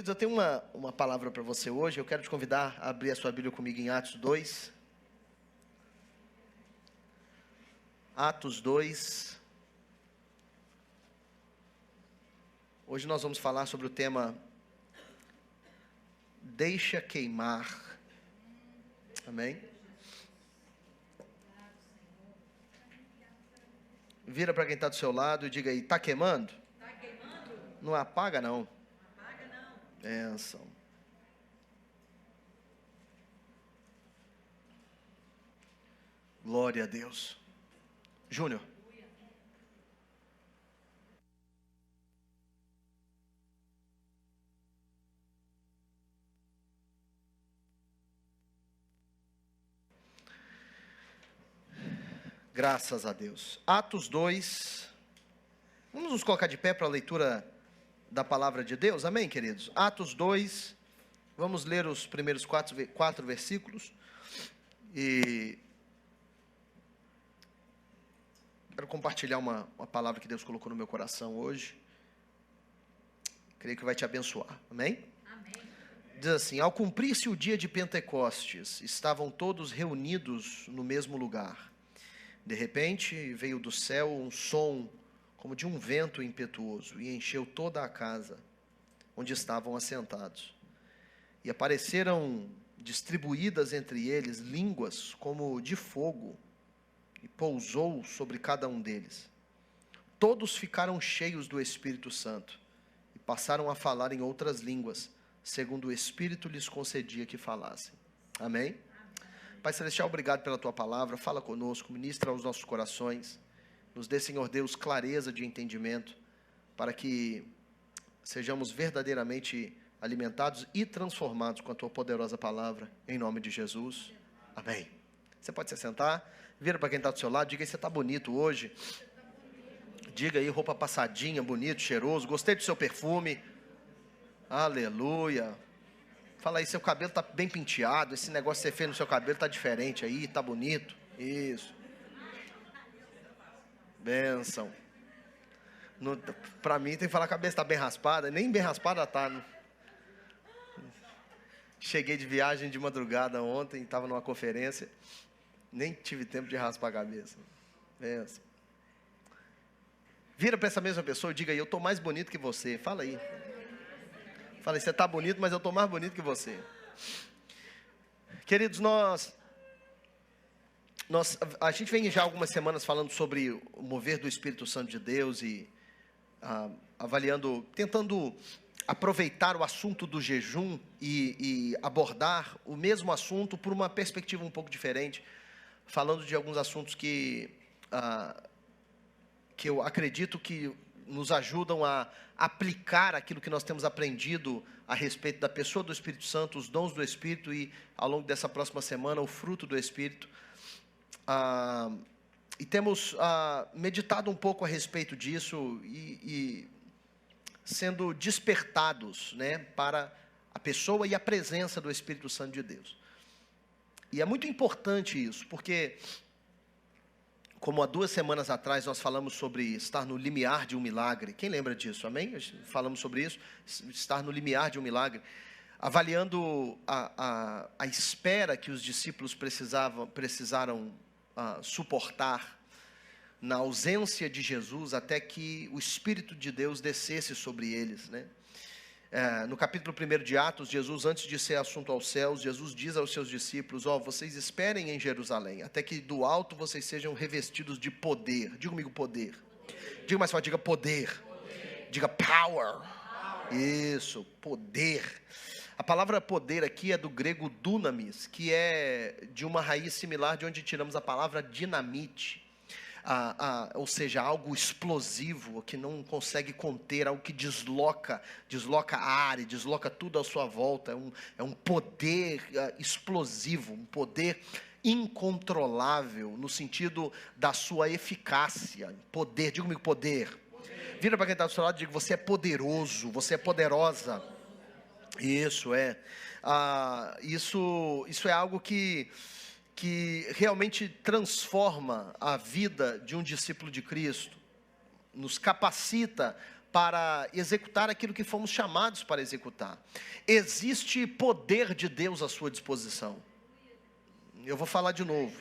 Queridos, eu tenho uma palavra para você hoje. Eu quero te convidar a abrir a sua Bíblia comigo em Atos 2. Atos 2. Hoje nós vamos falar sobre o tema Deixa queimar. Amém? Vira para quem está do seu lado e diga aí, está queimando? Está queimando? Não apaga não. Não apaga não. Bênção. Glória a Deus. Júnior. Graças a Deus. Atos 2. Vamos nos colocar de pé para a leitura da palavra de Deus. Amém, queridos? Atos 2. Vamos ler os primeiros quatro versículos. E quero compartilhar uma palavra que Deus colocou no meu coração hoje. Creio que vai te abençoar. Amém? Amém. Diz assim: ao cumprir-se o dia de Pentecostes, estavam todos reunidos no mesmo lugar. De repente veio do céu um som como de um vento impetuoso e encheu toda a casa onde estavam assentados. E apareceram distribuídas entre eles línguas como de fogo, e pousou sobre cada um deles. Todos ficaram cheios do Espírito Santo e passaram a falar em outras línguas, segundo o Espírito lhes concedia que falassem. Amém? Pai Celestial, obrigado pela Tua palavra. Fala conosco, ministra aos nossos corações. Nos dê, Senhor Deus, clareza de entendimento, para que sejamos verdadeiramente alimentados e transformados com a Tua poderosa palavra, em nome de Jesus. Amém. Você pode se sentar, vira para quem está do seu lado, diga aí, você está bonito hoje. Diga aí, roupa passadinha, bonito, cheiroso, gostei do seu perfume. Aleluia. Fala aí, seu cabelo está bem penteado, esse negócio que você fez no seu cabelo está diferente aí, está bonito. Isso. Bênção. Para mim tem que falar que a cabeça está bem raspada, nem bem raspada está. Né? Cheguei de viagem de madrugada ontem, estava numa conferência, nem tive tempo de raspar a cabeça. Bênção. Vira para essa mesma pessoa e diga aí, eu estou mais bonito que você. Fala aí. Fala aí, você está bonito, mas eu estou mais bonito que você. Queridos, a gente vem já algumas semanas falando sobre o mover do Espírito Santo de Deus e avaliando, tentando aproveitar o assunto do jejum e abordar o mesmo assunto por uma perspectiva um pouco diferente, falando de alguns assuntos que eu acredito que nos ajudam a aplicar aquilo que nós temos aprendido a respeito da pessoa do Espírito Santo, os dons do Espírito e, ao longo dessa próxima semana, o fruto do Espírito. E temos meditado um pouco a respeito disso e sendo despertados, né, para a pessoa e a presença do Espírito Santo de Deus. E é muito importante isso, porque, como há 2 semanas atrás nós falamos sobre estar no limiar de um milagre. Quem lembra disso, amém? Falamos sobre isso, estar no limiar de um milagre. Avaliando a espera que os discípulos precisaram suportar na ausência de Jesus, até que o Espírito de Deus descesse sobre eles, né? No capítulo 1 de Atos, Jesus, antes de ser assunto aos céus, Jesus diz aos seus discípulos: vocês esperem em Jerusalém, até que do alto vocês sejam revestidos de poder. Diga comigo, poder. Diga mais forte, diga poder. Diga power. Isso, poder. A palavra poder aqui é do grego dunamis, que é de uma raiz similar de onde tiramos a palavra dinamite. Ou seja, algo explosivo, que não consegue conter, algo que desloca a área, desloca tudo à sua volta. É um poder explosivo, um poder incontrolável, no sentido da sua eficácia. Poder, diga comigo, poder. Vira para quem está do seu lado e diga: você é poderoso, você é poderosa. Isso é algo que realmente transforma a vida de um discípulo de Cristo, nos capacita para executar aquilo que fomos chamados para executar. Existe poder de Deus à sua disposição. Eu vou falar de novo.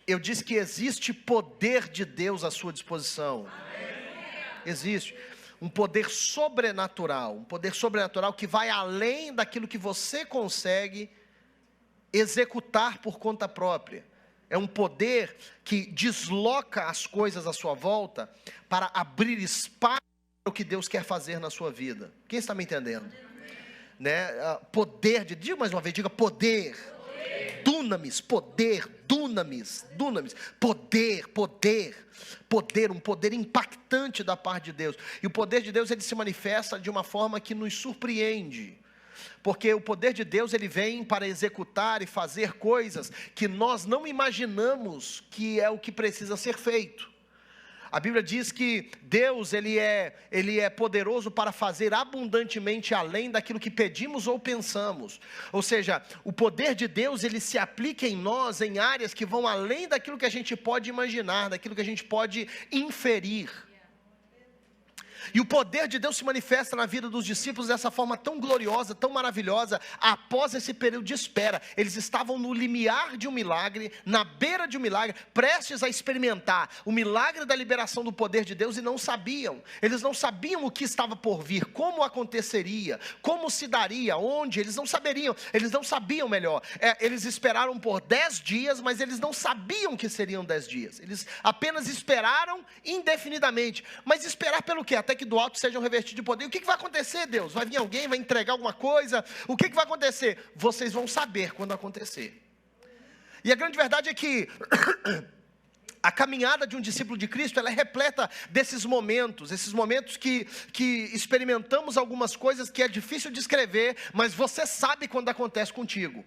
Eu disse que existe poder de Deus à sua disposição. Existe um poder sobrenatural que vai além daquilo que você consegue executar por conta própria. É um poder que desloca as coisas à sua volta para abrir espaço para o que Deus quer fazer na sua vida. Quem está me entendendo? Né? Poder de, diga mais uma vez, diga poder. Dunamis, poder, dunamis, poder, um poder impactante da parte de Deus. E o poder de Deus, ele se manifesta de uma forma que nos surpreende. Porque o poder de Deus, ele vem para executar e fazer coisas que nós não imaginamos que é o que precisa ser feito. A Bíblia diz que Deus, ele é poderoso para fazer abundantemente além daquilo que pedimos ou pensamos. Ou seja, o poder de Deus, ele se aplica em nós em áreas que vão além daquilo que a gente pode imaginar, daquilo que a gente pode inferir. E o poder de Deus se manifesta na vida dos discípulos dessa forma tão gloriosa, tão maravilhosa, após esse período de espera. Eles estavam no limiar de um milagre, na beira de um milagre, prestes a experimentar o milagre da liberação do poder de Deus e não sabiam. Eles não sabiam o que estava por vir, como aconteceria, como se daria, onde, eles não saberiam, eles não sabiam melhor. Eles esperaram por 10 dias, mas eles não sabiam que seriam 10 dias. Eles apenas esperaram indefinidamente. Mas esperar pelo quê? Até que do alto sejam revestidos de poder. O que vai acontecer, Deus? Vai vir alguém, vai entregar alguma coisa? O que vai acontecer? Vocês vão saber quando acontecer. E a grande verdade é que a caminhada de um discípulo de Cristo, ela é repleta desses momentos, esses momentos que experimentamos algumas coisas que é difícil de descrever, mas você sabe quando acontece contigo.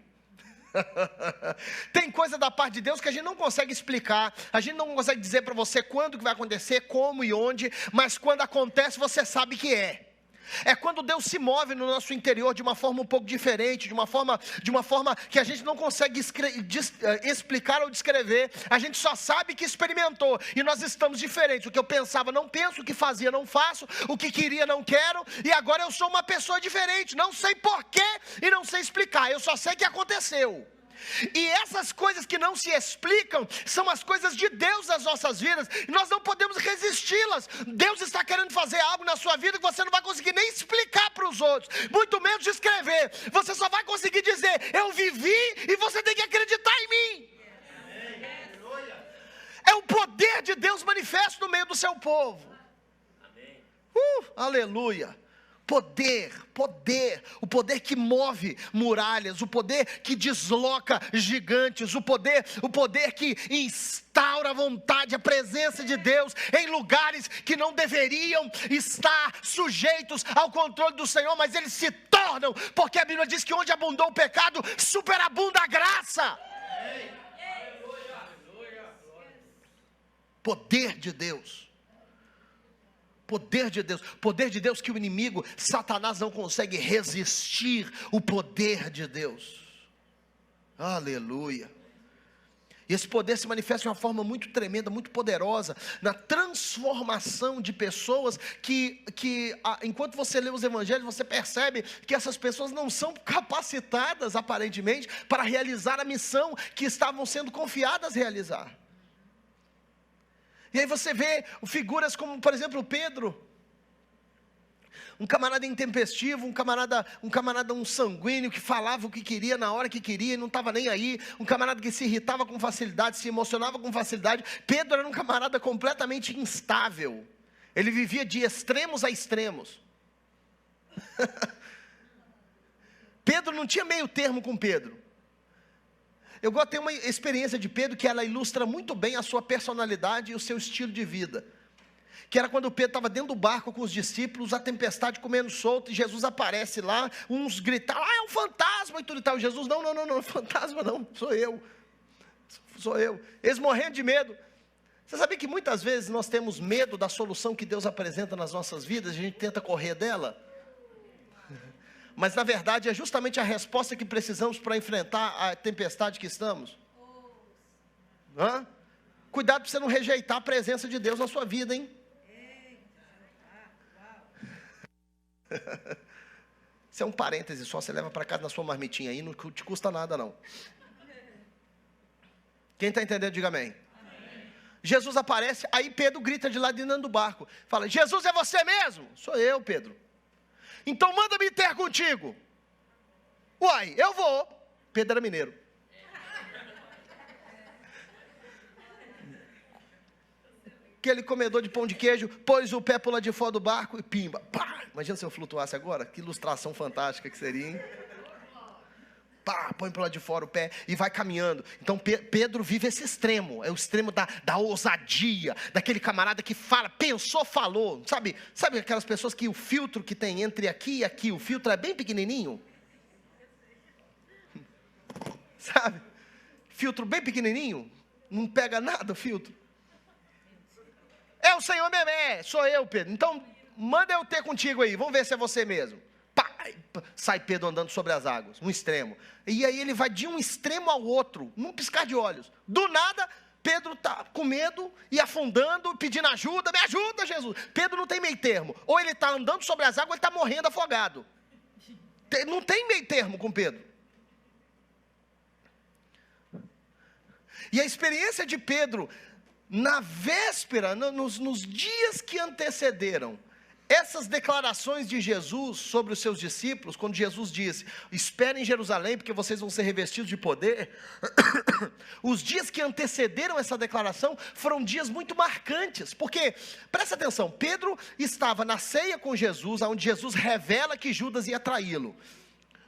Tem coisa da parte de Deus que a gente não consegue explicar, a gente não consegue dizer para você quando que vai acontecer, como e onde, mas quando acontece você sabe que é. É quando Deus se move no nosso interior de uma forma um pouco diferente, de uma forma que a gente não consegue explicar ou descrever. A gente só sabe que experimentou, e nós estamos diferentes. O que eu pensava não penso, o que fazia não faço, o que queria não quero, e agora eu sou uma pessoa diferente. Não sei porquê e não sei explicar, eu só sei que aconteceu. E essas coisas que não se explicam são as coisas de Deus nas nossas vidas, e nós não podemos resisti-las. Deus está querendo fazer algo na sua vida que você não vai conseguir nem explicar para os outros, muito menos descrever. Você só vai conseguir dizer, eu vivi, e você tem que acreditar em mim. É o poder de Deus manifesto no meio do seu povo. Aleluia. Poder, o poder que move muralhas, o poder que desloca gigantes, o poder que instaura a vontade, a presença de Deus em lugares que não deveriam estar sujeitos ao controle do Senhor, mas eles se tornam, porque a Bíblia diz que onde abundou o pecado, superabunda a graça. Poder de Deus. Poder de Deus que o inimigo, Satanás, não consegue resistir o poder de Deus. Aleluia. E esse poder se manifesta de uma forma muito tremenda, muito poderosa, na transformação de pessoas que enquanto você lê os evangelhos, você percebe que essas pessoas não são capacitadas, aparentemente, para realizar a missão que estavam sendo confiadas a realizar. E aí você vê figuras como, por exemplo, Pedro, um camarada intempestivo, um camarada sanguíneo, que falava o que queria, na hora que queria, e não estava nem aí, um camarada que se irritava com facilidade, se emocionava com facilidade. Pedro era um camarada completamente instável, ele vivia de extremos a extremos. Pedro não tinha meio termo com Pedro. Eu gosto de ter uma experiência de Pedro que ela ilustra muito bem a sua personalidade e o seu estilo de vida. Que era quando Pedro estava dentro do barco com os discípulos, a tempestade comendo solto, e Jesus aparece lá, uns gritaram, é um fantasma e tudo e tal. E Jesus, não, fantasma não, sou eu. Eles morrendo de medo. Você sabia que muitas vezes nós temos medo da solução que Deus apresenta nas nossas vidas, e a gente tenta correr dela? Mas na verdade é justamente a resposta que precisamos para enfrentar a tempestade que estamos. Cuidado para você não rejeitar a presença de Deus na sua vida, hein? Isso é um parêntese só, você leva para casa na sua marmitinha aí, não te custa nada não. Quem está entendendo, diga amém. Amém. Jesus aparece, aí Pedro grita de lá dentro do barco. Fala, Jesus é você mesmo? Sou eu, Pedro. Então manda-me ter contigo. Uai, eu vou. Pedro era mineiro. Aquele comedor de pão de queijo, pôs o pé por lá de fora do barco e pimba. Pá! Imagina se eu flutuasse agora, que ilustração fantástica que seria, hein? Pá, põe por lá de fora o pé e vai caminhando. Então Pedro vive esse extremo, é o extremo da ousadia, daquele camarada que fala, pensou, falou. Sabe aquelas pessoas que o filtro que tem entre aqui e aqui, o filtro é bem pequenininho? Sabe? Filtro bem pequenininho, não pega nada o filtro. É o Senhor mesmo, sou eu, Pedro. Então, manda eu ter contigo aí, vamos ver se é você mesmo. Pá, sai Pedro andando sobre as águas, um extremo. E aí ele vai de um extremo ao outro, num piscar de olhos. Do nada, Pedro está com medo e afundando, pedindo ajuda. Me ajuda, Jesus. Pedro não tem meio termo. Ou ele está andando sobre as águas, ou ele está morrendo afogado. Não tem meio termo com Pedro. E a experiência de Pedro, na véspera, nos dias que antecederam essas declarações de Jesus sobre os seus discípulos, quando Jesus disse, esperem em Jerusalém, porque vocês vão ser revestidos de poder, os dias que antecederam essa declaração, foram dias muito marcantes, porque, presta atenção, Pedro estava na ceia com Jesus, onde Jesus revela que Judas ia traí-lo.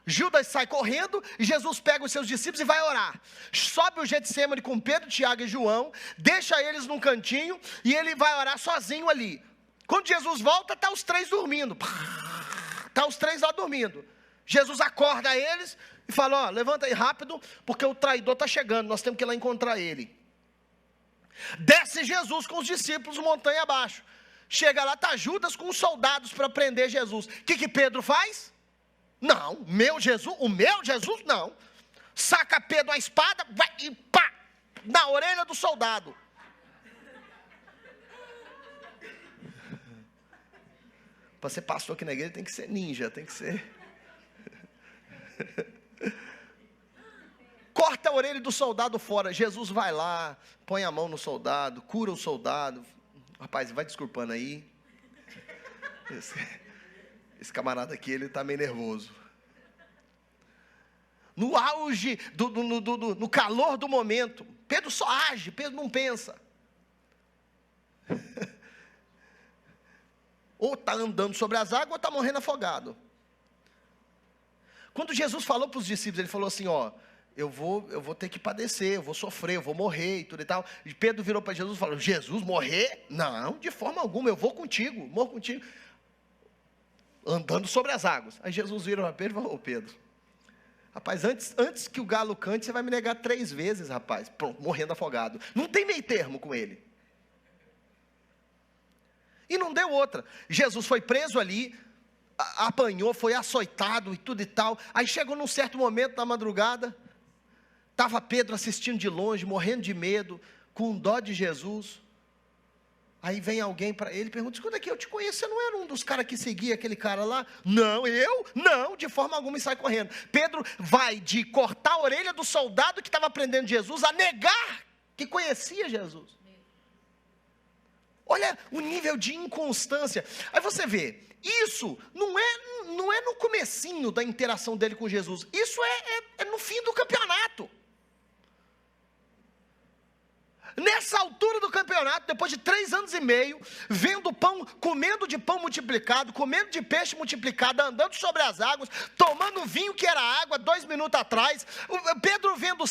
Judas sai correndo, e Jesus pega os seus discípulos e vai orar. Sobe o Getsemane com Pedro, Tiago e João, deixa eles num cantinho, e ele vai orar sozinho ali. Quando Jesus volta, está os três dormindo. Está os três lá dormindo. Jesus acorda eles e fala, levanta aí rápido, porque o traidor está chegando, nós temos que ir lá encontrar ele. Desce Jesus com os discípulos montanha abaixo. Chega lá, está Judas com os soldados para prender Jesus. O que Pedro faz? Não, o meu Jesus não. Saca Pedro a espada, vai e pá, na orelha do soldado. Para ser pastor aqui na igreja tem que ser ninja, tem que ser. Corta a orelha do soldado fora. Jesus vai lá, põe a mão no soldado, cura o soldado. Rapaz, vai desculpando aí. Esse camarada aqui, ele está meio nervoso. No auge, no calor do momento, Pedro só age, Pedro não pensa. Ou está andando sobre as águas, ou está morrendo afogado. Quando Jesus falou para os discípulos, ele falou assim, eu vou ter que padecer, eu vou sofrer, eu vou morrer e tudo e tal. E Pedro virou para Jesus e falou, Jesus, morrer? Não, de forma alguma, eu vou contigo, morro contigo. Andando sobre as águas. Aí Jesus vira para Pedro e falou, Pedro, rapaz, antes que o galo cante, você vai me negar 3 vezes, rapaz. Pronto, morrendo afogado. Não tem meio termo com ele. E não deu outra. Jesus foi preso ali, apanhou, foi açoitado e tudo e tal. Aí chegou num certo momento da madrugada, estava Pedro assistindo de longe, morrendo de medo, com dó de Jesus. Aí vem alguém para ele e pergunta, escuta aqui, eu te conheço, você não era um dos caras que seguia aquele cara lá? Não, eu? Não, de forma alguma, e sai correndo. Pedro vai de cortar a orelha do soldado que estava prendendo Jesus, a negar que conhecia Jesus. Olha o nível de inconstância. Aí você vê, isso não é no comecinho da interação dele com Jesus, isso é no fim do campeonato. Nessa altura do campeonato, depois de 3 anos e meio, vendo pão, comendo de pão multiplicado, comendo de peixe multiplicado, andando sobre as águas, tomando vinho que era água 2 minutos atrás, Pedro vendo o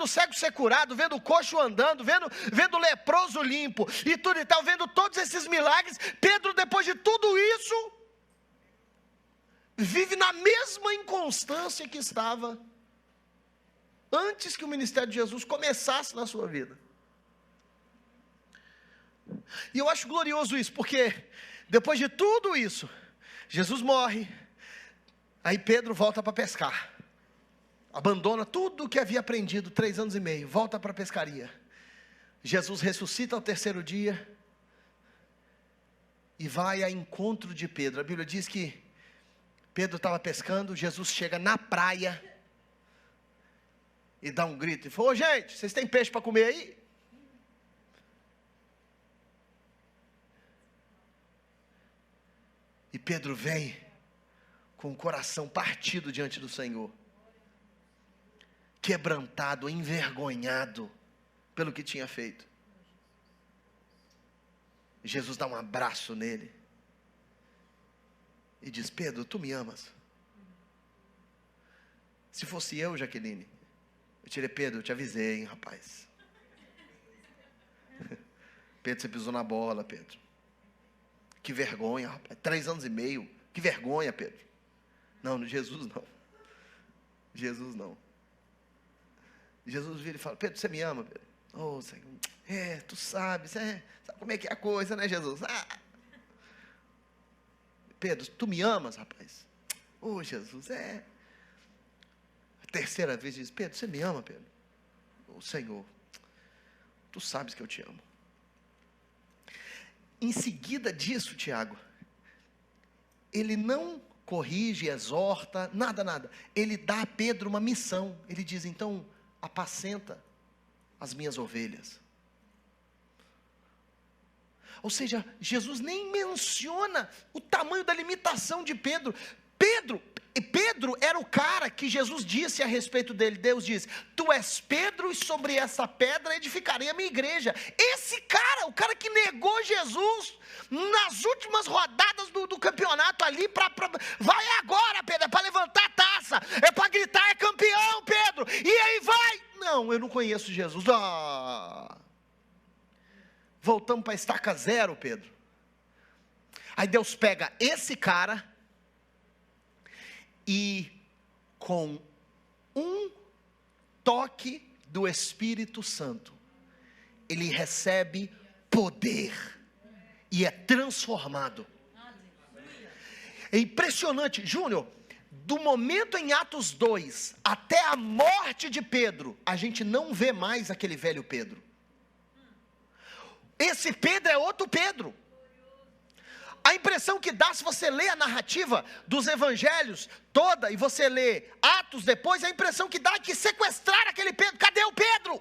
cego ser curado, vendo o coxo andando, vendo o leproso limpo, e tudo e tal, vendo todos esses milagres, Pedro, depois de tudo isso, vive na mesma inconstância que estava antes que o ministério de Jesus começasse na sua vida. E eu acho glorioso isso, porque depois de tudo isso, Jesus morre, aí Pedro volta para pescar, abandona tudo o que havia aprendido 3 anos e meio, volta para a pescaria. Jesus ressuscita ao 3º dia, e vai a encontro de Pedro. A Bíblia diz que Pedro estava pescando, Jesus chega na praia e dá um grito, e falou: ô gente, vocês têm peixe para comer aí? E Pedro vem com o coração partido diante do Senhor, quebrantado, envergonhado pelo que tinha feito. Jesus dá um abraço nele e diz: Pedro, tu me amas? Se fosse eu, Jaqueline, eu tirei: Pedro, eu te avisei, hein, rapaz. Pedro, você pisou na bola, Pedro. Que vergonha, rapaz. 3 anos e meio. Que vergonha, Pedro. Não, Jesus não. Jesus não. Jesus vira e fala: Pedro, você me ama, Pedro? Oh, Senhor. Tu sabe como é que é a coisa, né, Jesus? Pedro, tu me amas, rapaz? Oh, Jesus, A terceira vez diz: Pedro, você me ama, Pedro? Oh, Senhor, tu sabes que eu te amo. Em seguida disso, Tiago, ele não corrige, exorta, nada. Ele dá a Pedro uma missão. Ele diz: então, apacenta as minhas ovelhas. Ou seja, Jesus nem menciona o tamanho da limitação de Pedro. Pedro era o cara que Jesus disse a respeito dele. Deus disse: tu és Pedro, e sobre essa pedra edificarei a minha igreja. Esse cara, o cara que negou Jesus nas últimas rodadas do campeonato ali, vai agora, Pedro, é para levantar a taça, é para gritar: é campeão, Pedro, e aí vai. Não, eu não conheço Jesus. Voltamos para a estaca zero, Pedro. Aí Deus pega esse cara e, com um toque do Espírito Santo, ele recebe poder e é transformado. É impressionante, Júnior. Do momento em Atos 2 até a morte de Pedro, a gente não vê mais aquele velho Pedro. Esse Pedro é outro Pedro. A impressão que dá, se você lê a narrativa dos evangelhos toda, e você lê Atos depois, a impressão que dá é que sequestraram aquele Pedro. Cadê o Pedro?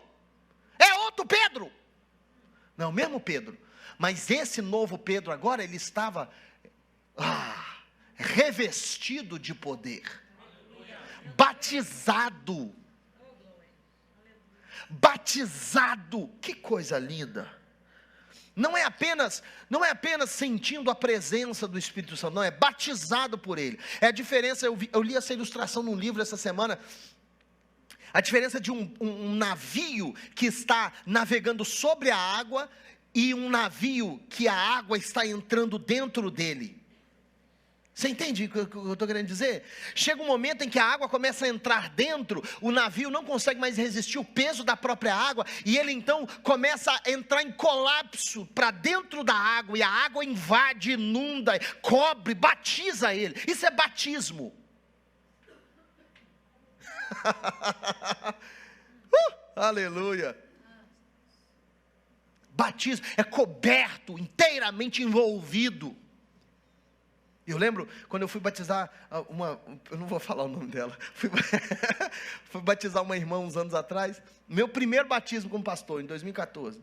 É outro Pedro. Não, mesmo Pedro. Mas esse novo Pedro agora, ele estava revestido de poder. Batizado. Que coisa linda. Não é apenas sentindo a presença do Espírito Santo, não, é batizado por Ele. É a diferença, eu li essa ilustração num livro essa semana, a diferença de um navio que está navegando sobre a água e um navio que a água está entrando dentro dele. Você entende o que eu estou querendo dizer? Chega um momento em que a água começa a entrar dentro, o navio não consegue mais resistir o peso da própria água, e ele então começa a entrar em colapso para dentro da água, e a água invade, inunda, cobre, batiza ele. Isso é batismo. Aleluia. Batismo é coberto, inteiramente envolvido. Eu lembro quando eu fui batizar eu não vou falar o nome dela, fui batizar uma irmã uns anos atrás, meu primeiro batismo como pastor, em 2014.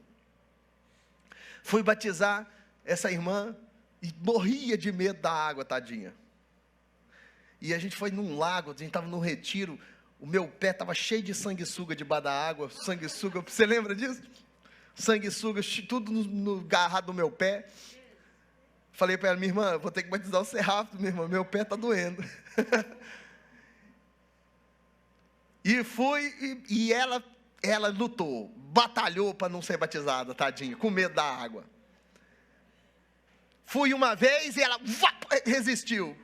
Fui batizar essa irmã e morria de medo da água, tadinha. E a gente foi num lago, a gente estava num retiro, o meu pé estava cheio de sanguessuga debaixo da água, sanguessuga, você lembra disso? Sanguessuga, tudo no agarrado no meu pé. Falei para ela: minha irmã, vou ter que batizar você rápido, minha irmã, meu pé está doendo. E fui, e ela lutou, batalhou para não ser batizada, tadinha, com medo da água. Fui uma vez e ela resistiu,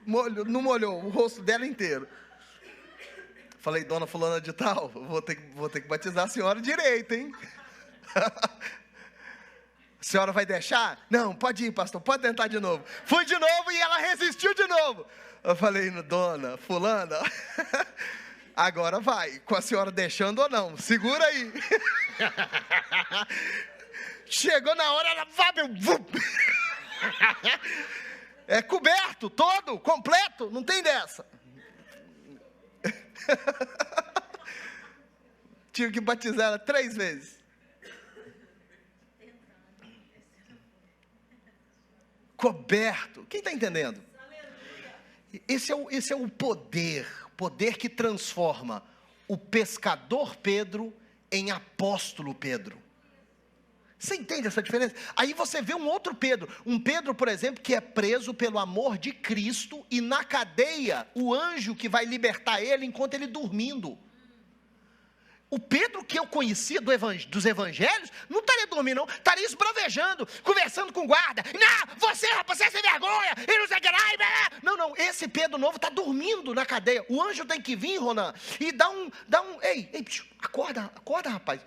não molhou o rosto dela inteiro. Falei: dona fulana de tal, vou ter que batizar a senhora direito, hein? A senhora vai deixar? Não, pode ir, pastor, pode tentar de novo. Fui de novo e ela resistiu de novo. Eu falei: dona fulana, agora vai, com a senhora deixando ou não, segura aí. Chegou na hora, ela É coberto, todo, completo, não tem dessa. Tive que batizar ela 3 vezes. Coberto. Quem está entendendo? Esse é o poder que transforma o pescador Pedro em apóstolo Pedro. Você entende essa diferença? Aí você vê um outro Pedro, por exemplo, que é preso pelo amor de Cristo, e na cadeia, o anjo que vai libertar ele enquanto ele dormindo. O Pedro que eu conhecia dos evangelhos, não estaria dormindo não, estaria esbravejando, conversando com o guarda. Não, você rapaz, você é sem vergonha, e não sei o que lá. Não, esse Pedro novo está dormindo na cadeia. O anjo tem que vir, Ronan, e dá um, ei, acorda rapaz.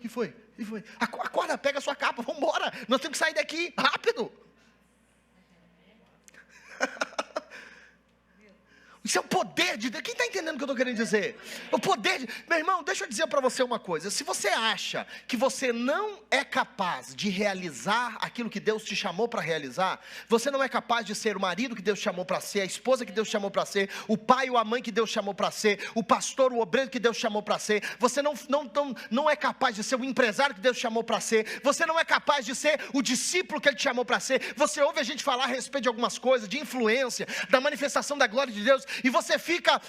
Que foi? Acorda, pega a sua capa, vamos embora, nós temos que sair daqui, rápido. Isso é o poder de Deus. Quem está entendendo o que eu estou querendo dizer? O poder de... Meu irmão, deixa eu dizer para você uma coisa. Se você acha que você não é capaz de realizar aquilo que Deus te chamou para realizar, você não é capaz de ser o marido que Deus te chamou para ser, a esposa que Deus te chamou para ser, o pai ou a mãe que Deus te chamou para ser, o pastor, o obreiro que Deus te chamou para ser, você não é capaz de ser o empresário que Deus te chamou para ser, você não é capaz de ser o discípulo que Ele te chamou para ser. Você ouve a gente falar a respeito de algumas coisas, de influência, da manifestação da glória de Deus, e você fica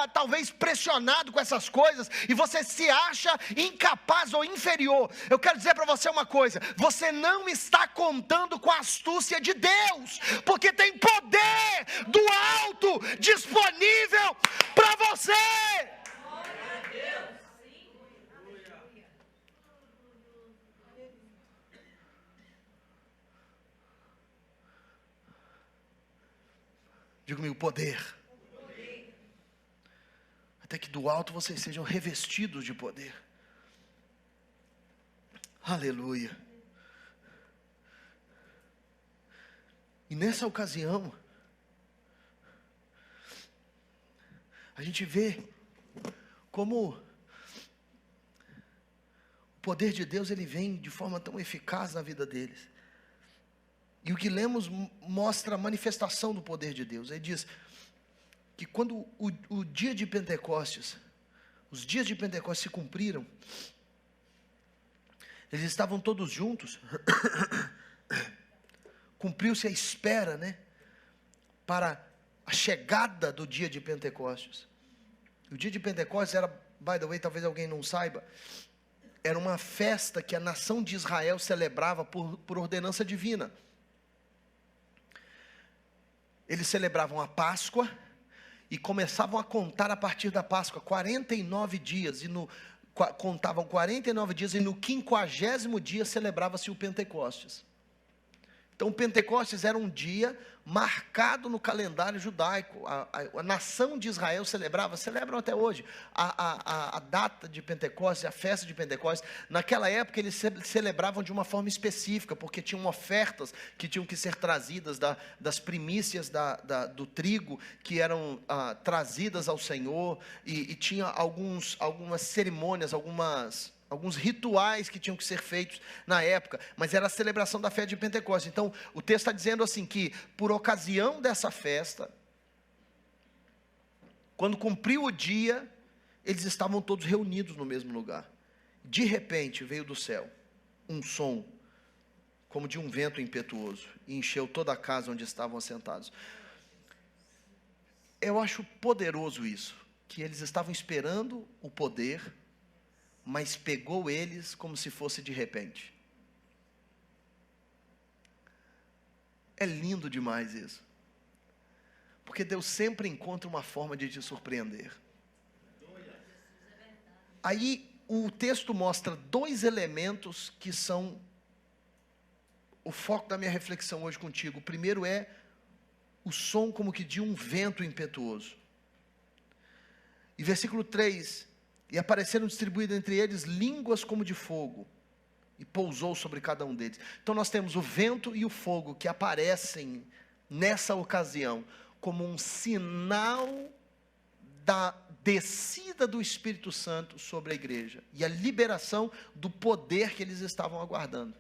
talvez pressionado com essas coisas, e você se acha incapaz ou inferior. Eu quero dizer para você uma coisa: você não está contando com a astúcia de Deus, porque tem poder do alto disponível para você. Diga comigo, poder. Até que do alto vocês sejam revestidos de poder. Aleluia. E nessa ocasião, a gente vê como o poder de Deus, ele vem de forma tão eficaz na vida deles. E o que lemos mostra a manifestação do poder de Deus. Ele diz que quando o dia de Pentecostes, os dias de Pentecostes se cumpriram, eles estavam todos juntos, cumpriu-se a espera, para a chegada do dia de Pentecostes. O dia de Pentecostes era, by the way, talvez alguém não saiba, era uma festa que a nação de Israel celebrava por ordenança divina. Eles celebravam a Páscoa e começavam a contar a partir da Páscoa 49 dias, contavam 49 dias, e no 50º dia celebrava-se o Pentecostes. Então o Pentecostes era um dia marcado no calendário judaico. A nação de Israel celebram até hoje a data de Pentecostes, a festa de Pentecostes. Naquela época eles celebravam de uma forma específica, porque tinham ofertas que tinham que ser trazidas das primícias do trigo, que eram trazidas ao Senhor, e tinha algumas cerimônias, alguns rituais que tinham que ser feitos na época, mas era a celebração da festa de Pentecostes. Então o texto está dizendo assim, que por ocasião dessa festa, quando cumpriu o dia, eles estavam todos reunidos no mesmo lugar. De repente veio do céu um som como de um vento impetuoso, e encheu toda a casa onde estavam assentados. Eu acho poderoso isso, que eles estavam esperando o poder, mas pegou eles como se fosse de repente. É lindo demais isso, porque Deus sempre encontra uma forma de te surpreender. Aí o texto mostra 2 elementos que são o foco da minha reflexão hoje contigo. O primeiro é o som como que de um vento impetuoso. E versículo 3: e apareceram distribuídas entre eles línguas como de fogo, e pousou sobre cada um deles. Então nós temos o vento e o fogo que aparecem nessa ocasião como um sinal da descida do Espírito Santo sobre a igreja e a liberação do poder que eles estavam aguardando.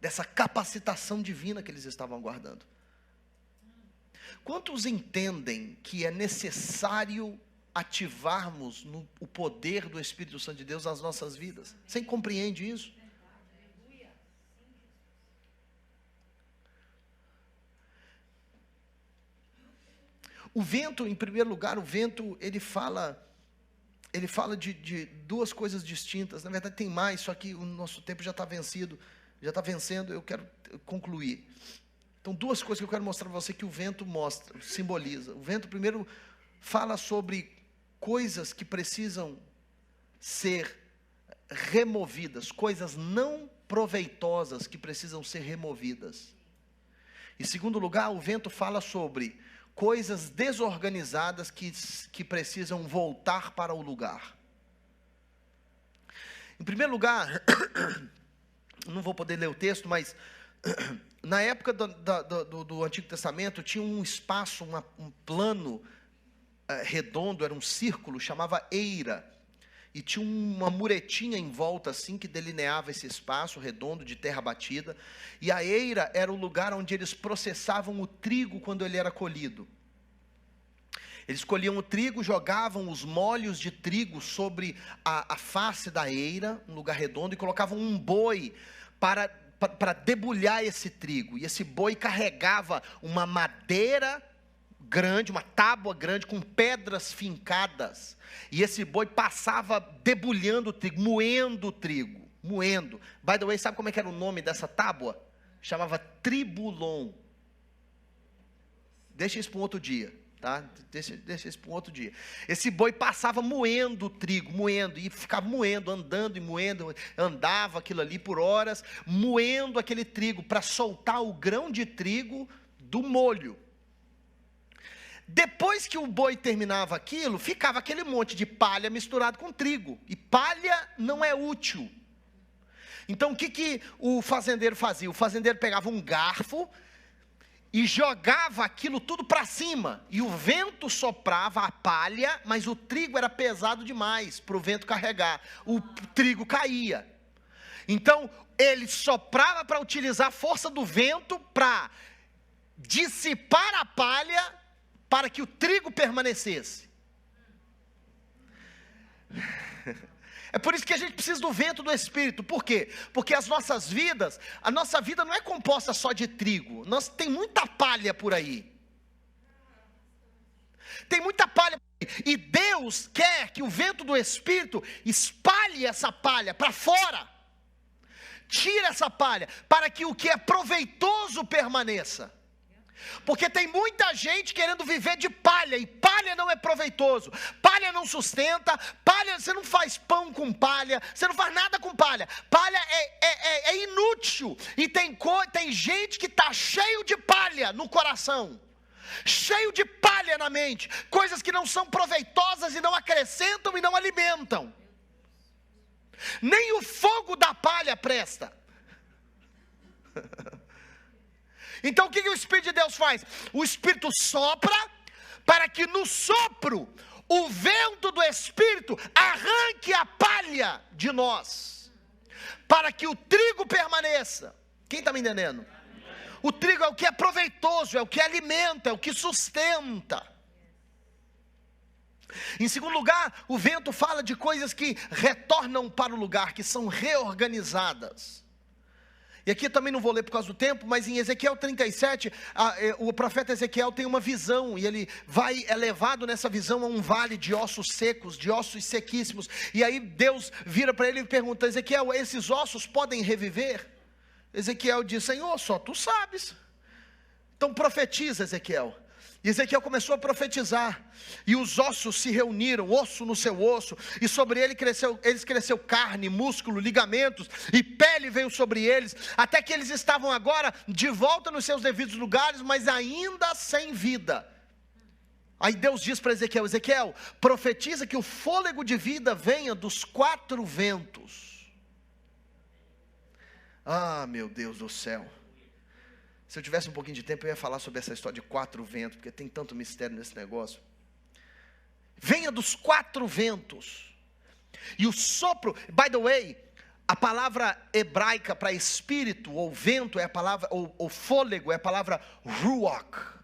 dessa capacitação divina que eles estavam aguardando. Quantos entendem que é necessário ativarmos o poder do Espírito Santo de Deus nas nossas vidas? Você compreende isso? O vento, em primeiro lugar, o vento, ele fala de duas coisas distintas. Na verdade tem mais, só que o nosso tempo já está vencendo, eu quero concluir. Então, duas coisas que eu quero mostrar para você que o vento simboliza. O vento, primeiro, fala sobre coisas que precisam ser removidas, coisas não proveitosas que precisam ser removidas. Em segundo lugar, o vento fala sobre coisas desorganizadas que precisam voltar para o lugar. Em primeiro lugar, não vou poder ler o texto, mas na época do Antigo Testamento tinha um espaço, um plano redondo, era um círculo, chamava eira, e tinha uma muretinha em volta assim, que delineava esse espaço redondo de terra batida, e a eira era o lugar onde eles processavam o trigo quando ele era colhido. Eles colhiam o trigo, jogavam os molhos de trigo sobre a face da eira, um lugar redondo, e colocavam um boi para debulhar esse trigo, e esse boi carregava uma madeira grande, uma tábua grande com pedras fincadas, e esse boi passava debulhando o trigo, moendo o trigo, moendo. By the way, sabe como é que era o nome dessa tábua? Chamava tribulon. Deixa isso para um outro dia, tá? Deixa isso para um outro dia. Esse boi passava moendo o trigo, moendo, e ficava moendo, andando e moendo, andava aquilo ali por horas, moendo aquele trigo, para soltar o grão de trigo do molho. Depois que o boi terminava aquilo, ficava aquele monte de palha misturado com trigo, e palha não é útil. Então o que o fazendeiro fazia? O fazendeiro pegava um garfo e jogava aquilo tudo para cima, e o vento soprava a palha, mas o trigo era pesado demais para o vento carregar, o trigo caía. Então ele soprava para utilizar a força do vento para dissipar a palha, para que o trigo permanecesse. É por isso que a gente precisa do vento do Espírito. Por quê? Porque a nossa vida não é composta só de trigo. Tem muita palha por aí. Tem muita palha por aí. E Deus quer que o vento do Espírito espalhe essa palha para fora. Tire essa palha, para que o que é proveitoso permaneça. Porque tem muita gente querendo viver de palha, e palha não é proveitoso, palha não sustenta, palha, você não faz pão com palha, você não faz nada com palha, palha é inútil, e tem gente que está cheio de palha no coração, cheio de palha na mente, coisas que não são proveitosas e não acrescentam e não alimentam, nem o fogo da palha presta. Então o que o Espírito de Deus faz? O Espírito sopra, para que no sopro, o vento do Espírito arranque a palha de nós, para que o trigo permaneça. Quem está me entendendo? O trigo é o que é proveitoso, é o que alimenta, é o que sustenta. Em segundo lugar, o vento fala de coisas que retornam para o lugar, que são reorganizadas. E aqui eu também não vou ler por causa do tempo, mas em Ezequiel 37, o profeta Ezequiel tem uma visão, e ele é levado nessa visão a um vale de ossos secos, de ossos sequíssimos, e aí Deus vira para ele e pergunta: Ezequiel, esses ossos podem reviver? Ezequiel diz: Senhor, só tu sabes. Então profetiza, Ezequiel. E Ezequiel começou a profetizar, e os ossos se reuniram, osso no seu osso, e sobre eles cresceu carne, músculo, ligamentos, e pele veio sobre eles, até que eles estavam agora de volta nos seus devidos lugares, mas ainda sem vida. Aí Deus diz para Ezequiel: Ezequiel, profetiza que o fôlego de vida venha dos 4 ventos. Ah, meu Deus do céu. Se eu tivesse um pouquinho de tempo, eu ia falar sobre essa história de 4 ventos, porque tem tanto mistério nesse negócio. Venha dos 4 ventos. E o sopro, by the way, A palavra hebraica para espírito ou vento é a palavra, ou fôlego é a palavra ruach.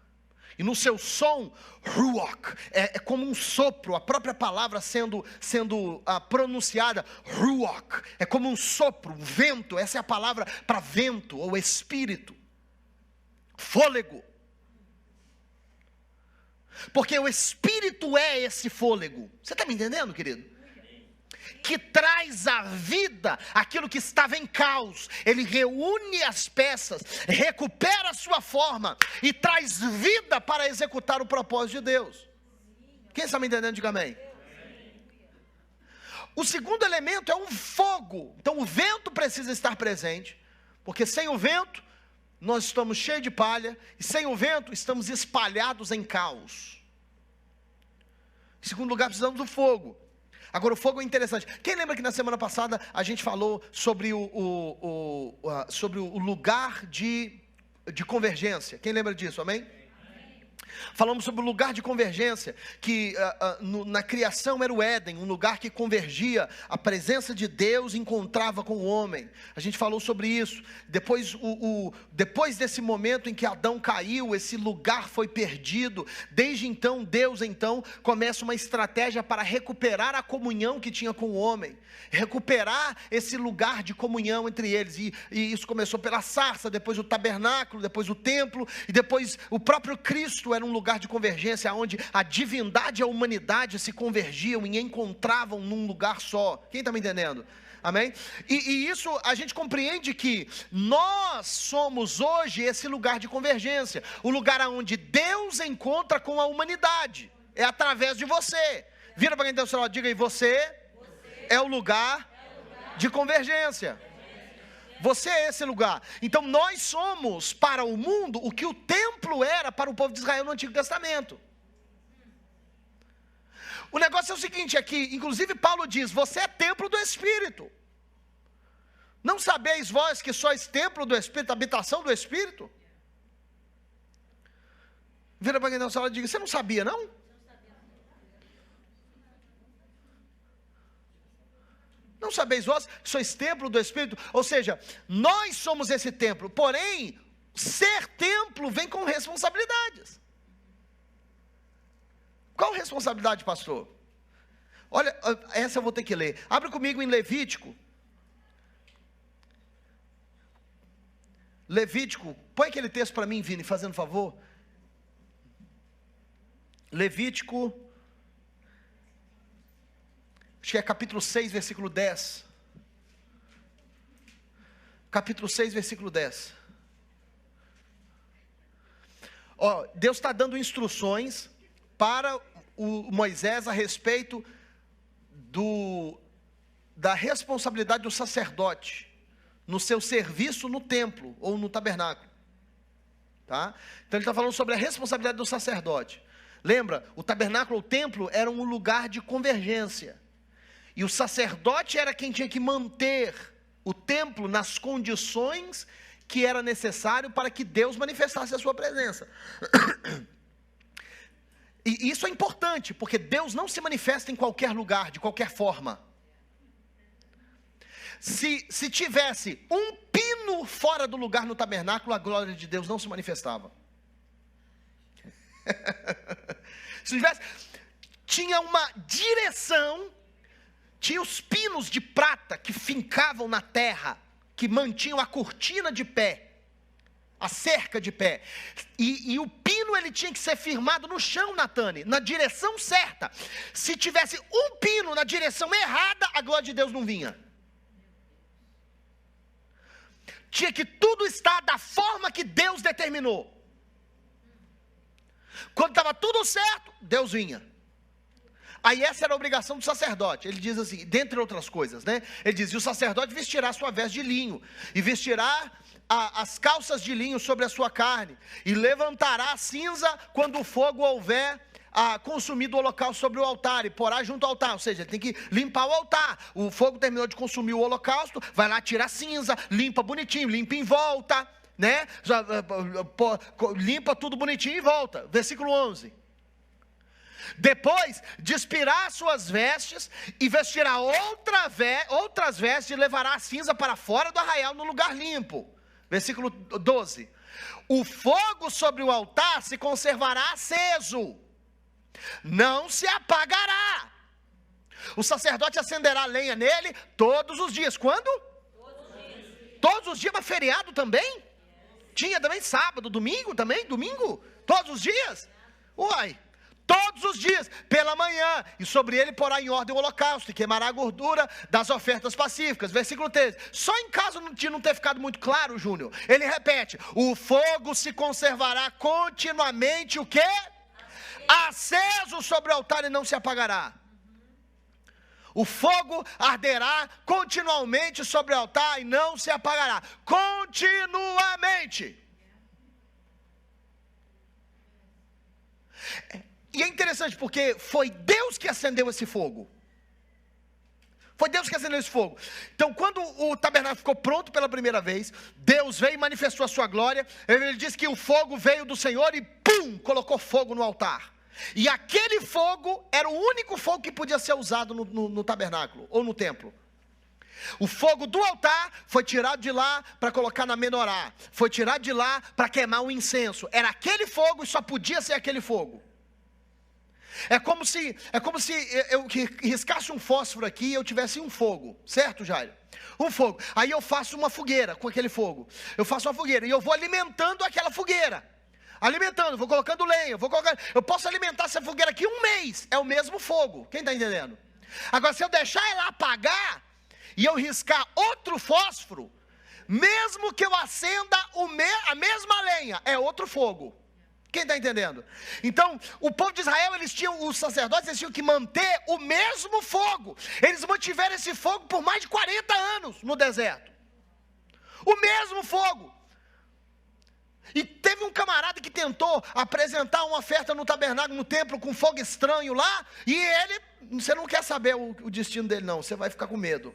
E no seu som, ruach, é como um sopro, a própria palavra sendo pronunciada, ruach, é como um sopro, um vento, essa é a palavra para vento ou espírito, fôlego. Porque o espírito é esse fôlego, você está me entendendo, querido? Que traz à vida aquilo que estava em caos. Ele reúne as peças, recupera a sua forma e traz vida para executar o propósito de Deus. Quem está me entendendo, diga amém. O segundo elemento é um fogo. Então o vento precisa estar presente, porque sem o vento nós estamos cheios de palha, e sem o vento estamos espalhados em caos. Em segundo lugar, precisamos do fogo. Agora o fogo é interessante. Quem lembra que na semana passada a gente falou sobre o lugar de convergência? Quem lembra disso, amém? Falamos sobre o lugar de convergência, que na criação era o Éden, um lugar que convergia, a presença de Deus encontrava com o homem. A gente falou sobre isso. Depois desse momento em que Adão caiu, esse lugar foi perdido. Desde então, Deus começa uma estratégia para recuperar a comunhão que tinha com o homem, recuperar esse lugar de comunhão entre eles. E isso começou pela sarça, depois o tabernáculo, depois o templo, e depois o próprio Cristo era um lugar de convergência, onde a divindade e a humanidade se convergiam e encontravam num lugar só. Quem está me entendendo? Amém? E isso a gente compreende que nós somos hoje esse lugar de convergência, o lugar onde Deus encontra com a humanidade, é através de você. Vira para quem está ao seu lado, diga aí, você é o lugar de convergência. Você é esse lugar. Então nós somos para o mundo o que o templo era para o povo de Israel no Antigo Testamento. O negócio é o seguinte, é que inclusive Paulo diz, você é templo do Espírito. Não sabeis vós que sois templo do Espírito, habitação do Espírito? Vira para quem está na sala e diga, você não sabia não? Não sabeis vós que sois templo do Espírito? Ou seja, nós somos esse templo, porém, ser templo vem com responsabilidades. Qual responsabilidade, pastor? Olha, essa eu vou ter que ler. Abre comigo em Levítico. Levítico, põe aquele texto para mim, Vini, fazendo favor. Levítico, acho que é capítulo 6, versículo 10. Capítulo 6, versículo 10. Deus está dando instruções para o Moisés a respeito da responsabilidade do sacerdote no seu serviço no templo ou no tabernáculo. Tá? Então ele está falando sobre a responsabilidade do sacerdote. Lembra, o tabernáculo ou o templo era um lugar de convergência. E o sacerdote era quem tinha que manter o templo nas condições que era necessário para que Deus manifestasse a sua presença. E isso é importante, porque Deus não se manifesta em qualquer lugar, de qualquer forma. Se tivesse um pino fora do lugar no tabernáculo, a glória de Deus não se manifestava. Se tivesse, tinha uma direção. Tinha os pinos de prata que fincavam na terra, que mantinham a cortina de pé, a cerca de pé. E o pino ele tinha que ser firmado no chão, Natane, na direção certa. Se tivesse um pino na direção errada, a glória de Deus não vinha. Tinha que tudo estar da forma que Deus determinou. Quando estava tudo certo, Deus vinha. Aí essa era a obrigação do sacerdote. Ele diz assim, dentre outras coisas, né? Ele diz, e o sacerdote vestirá sua veste de linho, e vestirá as calças de linho sobre a sua carne, e levantará a cinza quando o fogo houver consumido o holocausto sobre o altar, e porá junto ao altar. Ou seja, ele tem que limpar o altar. O fogo terminou de consumir o holocausto, vai lá tirar a cinza, limpa bonitinho, limpa em volta, né? Limpa tudo bonitinho e volta. Versículo 11. Depois despirar suas vestes e vestirá outras vestes e levará a cinza para fora do arraial no lugar limpo. Versículo 12. O fogo sobre o altar se conservará aceso, não se apagará. O sacerdote acenderá lenha nele todos os dias. Quando? Todos os dias, mas feriado também? Tinha também sábado, domingo também? Domingo? Todos os dias? Uai, todos os dias, pela manhã, e sobre ele porá em ordem o holocausto, e queimará a gordura das ofertas pacíficas. Versículo 13, só em caso de não ter ficado muito claro, Júnior, ele repete, o fogo se conservará continuamente, o quê? Aceso sobre o altar e não se apagará. O fogo arderá continuamente sobre o altar e não se apagará. Continuamente. E é interessante porque foi Deus que acendeu esse fogo. Foi Deus que acendeu esse fogo. Então, quando o tabernáculo ficou pronto pela primeira vez, Deus veio e manifestou a sua glória. Ele disse que o fogo veio do Senhor e pum, colocou fogo no altar. E aquele fogo era o único fogo que podia ser usado no tabernáculo ou no templo. O fogo do altar foi tirado de lá para colocar na menorá. Foi tirado de lá para queimar o incenso. Era aquele fogo e só podia ser aquele fogo. É como se eu riscasse um fósforo aqui e eu tivesse um fogo, certo, Jairo? Um fogo. Aí eu faço uma fogueira com aquele fogo. Eu faço uma fogueira e eu vou alimentando aquela fogueira. Alimentando, vou colocando lenha, eu posso alimentar essa fogueira aqui um mês, é o mesmo fogo, quem está entendendo? Agora, se eu deixar ela apagar, e eu riscar outro fósforo, mesmo que eu acenda a mesma lenha, é outro fogo, quem está entendendo? Então, o povo de Israel, os sacerdotes, eles tinham que manter o mesmo fogo, eles mantiveram esse fogo por mais de 40 anos no deserto, o mesmo fogo. E teve um camarada que tentou apresentar uma oferta no tabernáculo, no templo, com fogo estranho lá, e ele, você não quer saber o destino dele não, você vai ficar com medo.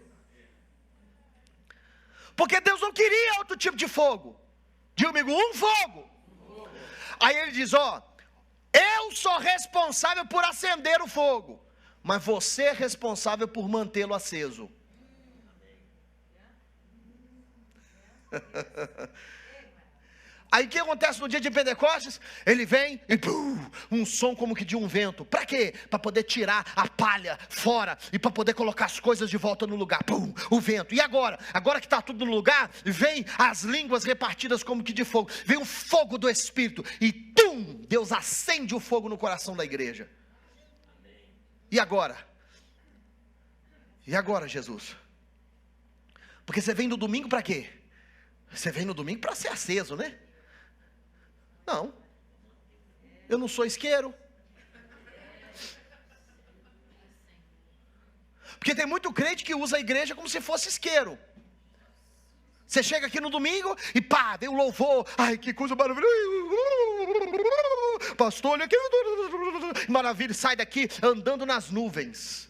Porque Deus não queria outro tipo de fogo. Diga comigo, um fogo. Aí ele diz, eu sou responsável por acender o fogo, mas você é responsável por mantê-lo aceso. Aí o que acontece no dia de Pentecostes? Ele vem e um som como que de um vento. Para quê? Para poder tirar a palha fora e para poder colocar as coisas de volta no lugar. O vento. E agora? Agora que está tudo no lugar, vem as línguas repartidas como que de fogo. Vem o fogo do Espírito e Deus acende o fogo no coração da igreja. E agora? E agora, Jesus? Porque você vem no domingo para quê? Você vem no domingo para ser aceso, né? Não, eu não sou isqueiro. Porque tem muito crente que usa a igreja como se fosse isqueiro. Você chega aqui no domingo e pá, vem o louvor. Ai, que coisa maravilhosa. Pastor, olha aqui. Maravilha, sai daqui andando nas nuvens.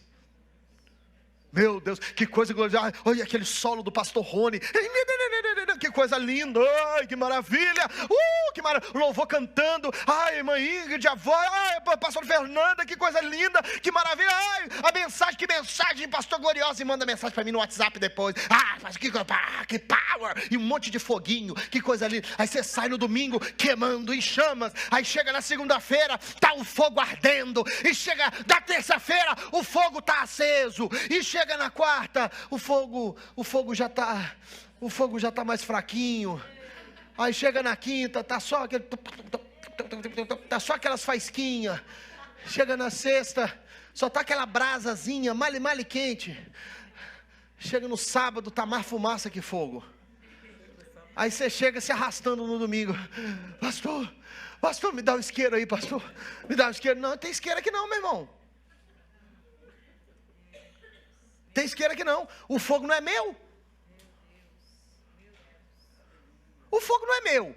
Meu Deus, que coisa gloriosa. Olha aquele solo do pastor Rony. Que coisa linda. Ai, que maravilha. Que maravilha. Louvor cantando. Ai, irmã Ingrid, avó. Ai, pastor Fernanda, que coisa linda. Que maravilha. Ai, a mensagem, que mensagem, pastor gloriosa. E manda mensagem para mim no WhatsApp depois. Que power. E um monte de foguinho. Que coisa linda. Aí você sai no domingo queimando em chamas. Aí chega na segunda-feira, tá o fogo ardendo. E chega na terça-feira, o fogo tá aceso. E chega na quarta, o fogo já está mais fraquinho. Aí chega na quinta, tá só aquelas faisquinhas. Chega na sexta, só tá aquela brasazinha, male quente. Chega no sábado, tá mais fumaça que fogo. Aí você chega se arrastando no domingo. Pastor, me dá um isqueiro aí, pastor. Me dá um isqueiro. Não, tem isqueiro aqui não, meu irmão. Tem isqueiro aqui não. O fogo não é meu. O fogo não é meu.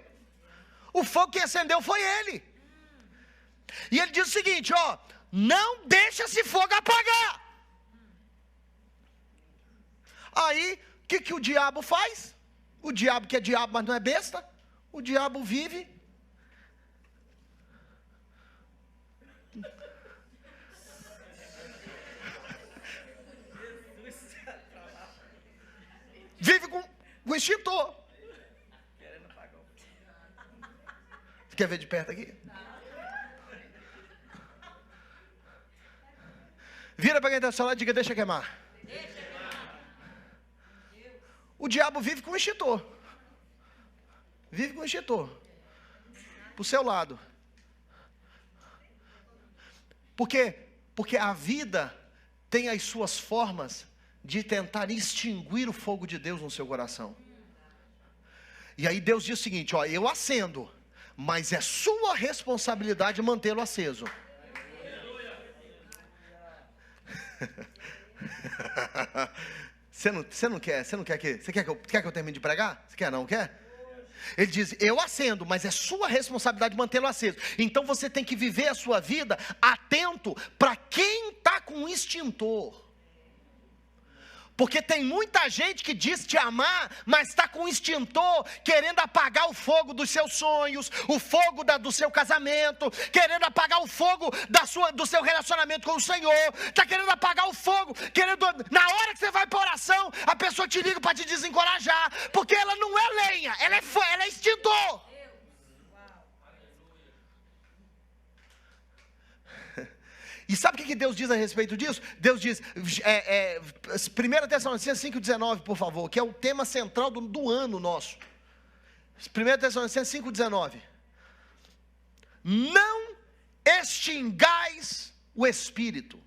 O fogo que acendeu foi ele. E ele diz o seguinte, não deixa esse fogo apagar. Aí, o que o diabo faz? O diabo que é diabo, mas não é besta. O diabo vive com extintor. Você quer ver de perto aqui? Vira para quem está ao seu lado e diga, deixa queimar. O diabo vive com extintor. Vive com extintor. Pro seu lado. Por quê? Porque a vida tem as suas formas de tentar extinguir o fogo de Deus no seu coração. E aí Deus diz o seguinte, ó, eu acendo, mas é sua responsabilidade mantê-lo aceso. Você não quer que... Você quer que eu termine de pregar? Você quer, não quer? Ele diz, eu acendo, mas é sua responsabilidade mantê-lo aceso. Então você tem que viver a sua vida atento para quem está com um extintor. Porque tem muita gente que diz te amar, mas está com um extintor, querendo apagar o fogo dos seus sonhos, o fogo do seu casamento, querendo apagar o fogo do seu relacionamento com o Senhor, está querendo apagar o fogo, na hora que você vai para oração, a pessoa te liga para te desencorajar, porque ela não é lenha, ela é extintor. E sabe o que Deus diz a respeito disso? Deus diz, 1 Tessalonicenses 5,19, por favor, que é o tema central do ano nosso. 1 Tessalonicenses 5,19. Não extingais o Espírito.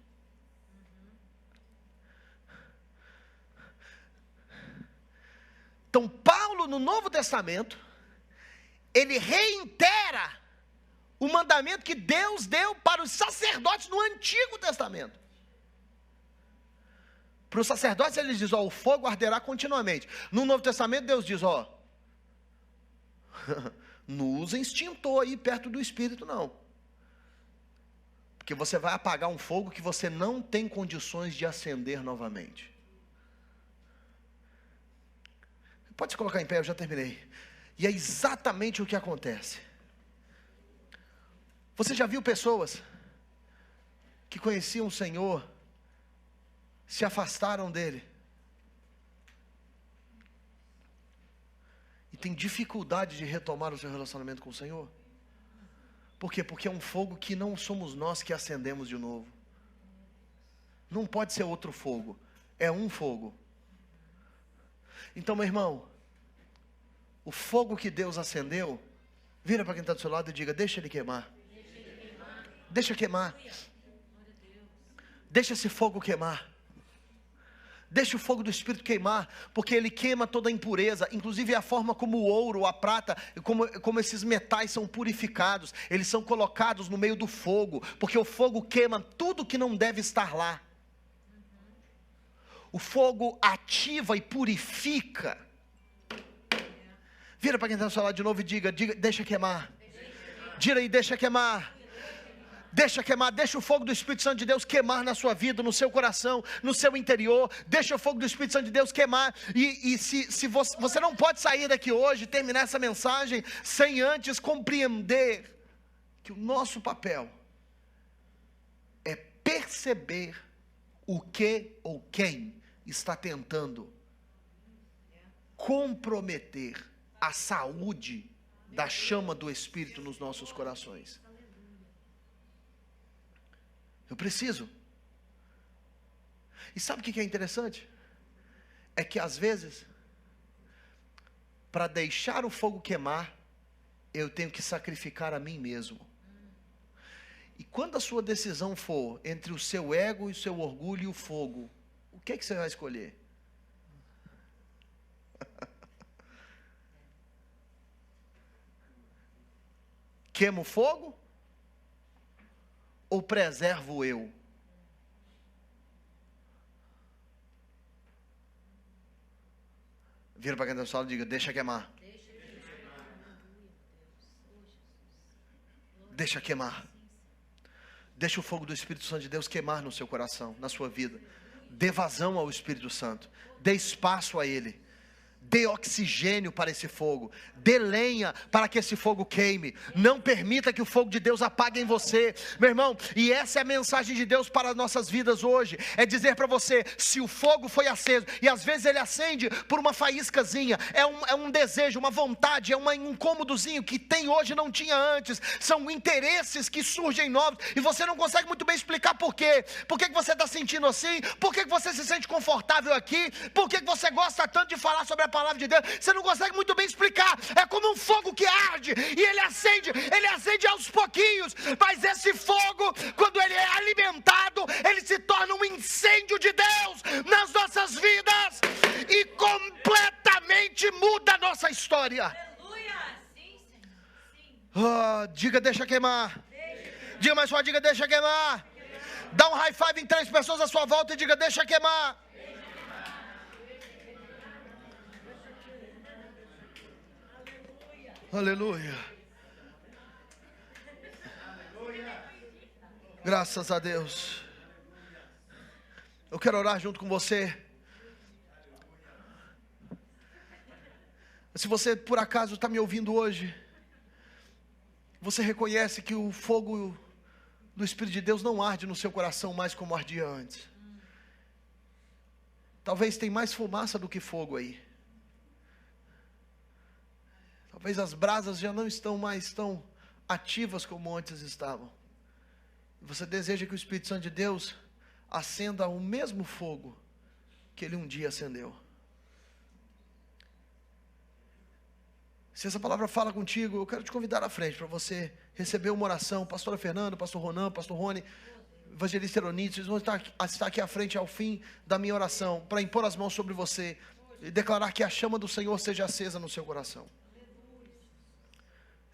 Então, Paulo, no Novo Testamento, ele reitera o mandamento que Deus deu para os sacerdotes no Antigo Testamento. Para os sacerdotes ele diz, ó, o fogo arderá continuamente. No Novo Testamento Deus diz, ó, não usa extintor aí perto do Espírito não. Porque você vai apagar um fogo que você não tem condições de acender novamente. Pode se colocar em pé, eu já terminei. E é exatamente o que acontece. Você já viu pessoas que conheciam o Senhor, se afastaram dele e tem dificuldade de retomar o seu relacionamento com o Senhor? Por quê? Porque é um fogo que não somos nós que acendemos de novo. Não pode ser outro fogo, é um fogo. Então, meu irmão, o fogo que Deus acendeu, vira para quem está do seu lado e diga, deixa ele queimar. Deixa queimar. Deixa esse fogo queimar. Deixa o fogo do Espírito queimar, porque ele queima toda a impureza, inclusive a forma como o ouro, a prata, como esses metais são purificados, eles são colocados no meio do fogo, porque o fogo queima tudo que não deve estar lá. O fogo ativa e purifica. Vira para quem está no seu lado de novo e diga, deixa queimar. Diga aí, deixa queimar. Deixa queimar, deixa o fogo do Espírito Santo de Deus queimar na sua vida, no seu coração, no seu interior. Deixa o fogo do Espírito Santo de Deus queimar. E se você não pode sair daqui hoje, terminar essa mensagem, sem antes compreender que o nosso papel é perceber o que ou quem está tentando comprometer a saúde da chama do Espírito nos nossos corações. Eu preciso. E sabe o que é interessante? É que às vezes, para deixar o fogo queimar, eu tenho que sacrificar a mim mesmo. E quando a sua decisão for entre o seu ego e o seu orgulho e o fogo, o que é que você vai escolher? Queimo o fogo? Ou preservo eu? Vira para quem está no solo e diga, deixa queimar. Deixa queimar. Deixa o fogo do Espírito Santo de Deus queimar no seu coração, na sua vida. Dê vazão ao Espírito Santo. Dê espaço a Ele. Dê oxigênio para esse fogo. Dê lenha para que esse fogo queime. Não permita que o fogo de Deus apague em você. Meu irmão, e essa é a mensagem de Deus para as nossas vidas hoje. É dizer para você, se o fogo foi aceso, e às vezes ele acende por uma faíscazinha, é um desejo, uma vontade, é um incômodozinho que tem hoje e não tinha antes. São interesses que surgem novos, e você não consegue muito bem explicar por quê. Por que você está sentindo assim? Por que você se sente confortável aqui? Por que você gosta tanto de falar sobre a palavra de Deus? Você não consegue muito bem explicar. É como um fogo que arde e ele acende aos pouquinhos, mas esse fogo, quando ele é alimentado, ele se torna um incêndio de Deus nas nossas vidas e completamente muda a nossa história. Aleluia. Sim, Senhor. Sim. Diga, deixa queimar. Diga mais forte, diga, deixa queimar. Dá um high five em 3 pessoas à sua volta e diga, deixa queimar. Aleluia. Graças a Deus. Eu quero orar junto com você. Se você por acaso está me ouvindo hoje, você reconhece que o fogo do Espírito de Deus não arde no seu coração mais como ardia antes. Talvez tenha mais fumaça do que fogo aí. Talvez as brasas já não estão mais tão ativas como antes estavam. Você deseja que o Espírito Santo de Deus acenda o mesmo fogo que ele um dia acendeu. Se essa palavra fala contigo, eu quero te convidar à frente para você receber uma oração. Pastora Fernanda, Pastor Ronan, Pastor Rony, Evangelista Eronides, eles vão estar aqui à frente ao fim da minha oração, para impor as mãos sobre você e declarar que a chama do Senhor seja acesa no seu coração.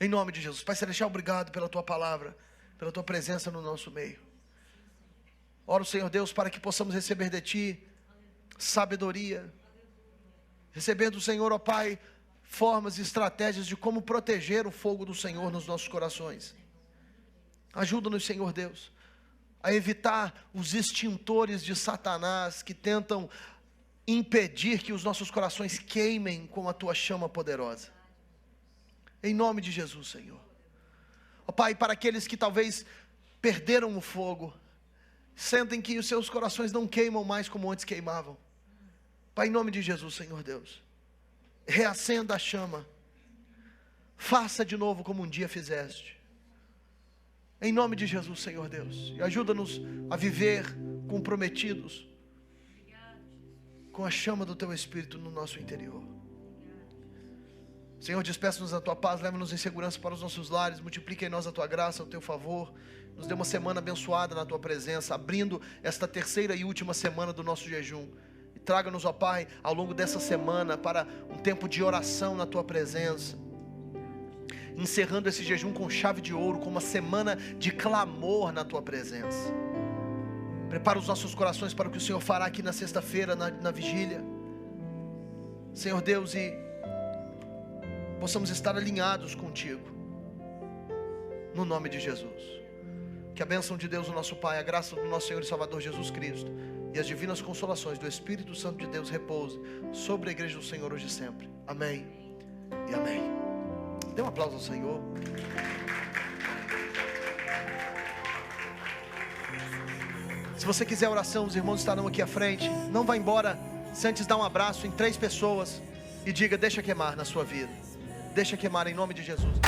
Em nome de Jesus. Pai Celestial, obrigado pela tua palavra, pela tua presença no nosso meio. Oro, Senhor Deus, para que possamos receber de ti sabedoria, recebendo, Senhor, ó Pai, formas e estratégias de como proteger o fogo do Senhor nos nossos corações. Ajuda-nos, Senhor Deus, a evitar os extintores de Satanás que tentam impedir que os nossos corações queimem com a tua chama poderosa. Em nome de Jesus, Senhor. Ó Pai, para aqueles que talvez perderam o fogo, sentem que os seus corações não queimam mais como antes queimavam. Pai, em nome de Jesus, Senhor Deus, reacenda a chama. Faça de novo como um dia fizeste. Em nome de Jesus, Senhor Deus. E ajuda-nos a viver comprometidos com a chama do Teu Espírito no nosso interior. Senhor, despeça-nos da Tua paz, leva-nos em segurança para os nossos lares, multiplica em nós a Tua graça, o Teu favor, nos dê uma semana abençoada na Tua presença, abrindo esta terceira e última semana do nosso jejum, e traga-nos, ó Pai, ao longo dessa semana, para um tempo de oração na Tua presença, encerrando esse jejum com chave de ouro, com uma semana de clamor na Tua presença. Prepara os nossos corações para o que o Senhor fará aqui na sexta-feira, na vigília, Senhor Deus, e possamos estar alinhados contigo, no nome de Jesus. Que a bênção de Deus, o nosso Pai, a graça do nosso Senhor e Salvador Jesus Cristo e as divinas consolações do Espírito Santo de Deus repouse sobre a igreja do Senhor hoje e sempre. Amém e amém. Dê um aplauso ao Senhor. Se você quiser oração, os irmãos estarão aqui à frente. Não vá embora sem antes dar um abraço em 3 pessoas e diga: deixa queimar na sua vida. Deixa queimar em nome de Jesus.